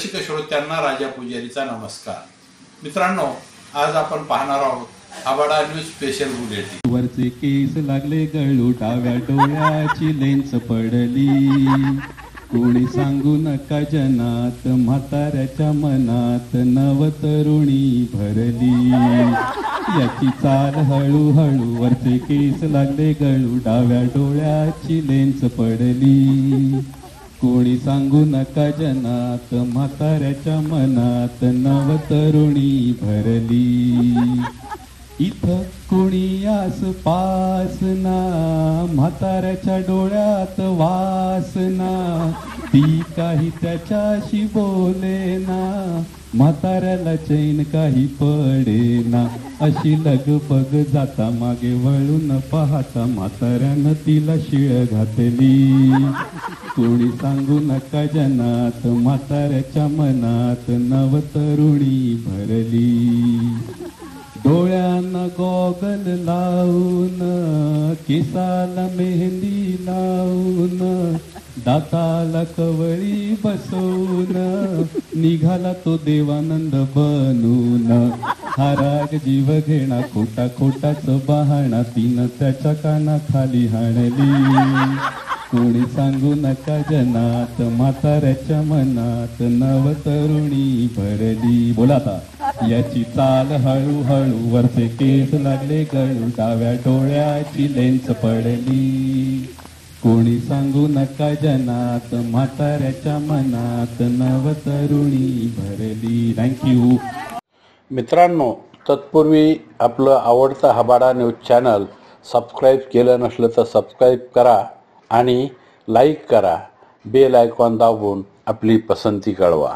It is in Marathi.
रसिक श्रोत्यांना राजा पुजारीचा नमस्कार। मित्रांनो, आज आपण पाहणार आहोत आबाडा न्यूज स्पेशल बुलेटिन। वरचे केस लागले गळू, डाव्या डोळ्याची लेन्स पडली, कोणी सांगू नका जनात, म्हाताऱ्याच्या मनात नवतरुणी भरली, याची चाल हळूहळू, वरचे केस लागले गळू, डाव्या डोळ्याची लेन्स पडली, कोणी सांगू नका जनात, म्हाताऱ्याच्या मनात नवतरुणी भरली, इथं कुणी आसपास ना, म्हाताऱ्याच्या डोळ्यात वासना, ती काही त्याच्याशी बोले ना, म्हाताऱ्याला चैन काही पडेना, अशी लगबग जाता मागे वळून पाहता, म्हाताऱ्यानं तिला शिळ घातली, कोणी सांगू नका जनात, म्हाताऱ्याच्या मनात नवतरुणी भरली, डोळ्यांना गॉगल लावून, केसाला मेहंदी लावून, दाताला कवळी बसवून, निघाला तो देवानंद बनून, हा राग जीव घेणा, खोटा खोटाच बहाणा, तिनं त्याच्या कानाखाली हाणली, कोणी सांगू नका जनात, म्हाताऱ्याच्या मनात नवतरुणी भरली। बोला आता, याची चाल हळूहळू, वरचे केस लागले गळू, डाव्या डोळ्याची लेन्स पडली, कोणी सांगू नका जनात, म्हाताऱ्याच्या मनात नवतरुणी भरली। थँक्यू। मित्रांनो, तत्पूर्वी आपलं आवडतं आबाडा न्यूज चॅनल सबस्क्राईब केलं नसलं तर सबस्क्राईब करा आणि लाईक करा, बेल आयकॉन दाबून आपली पसंती कळवा।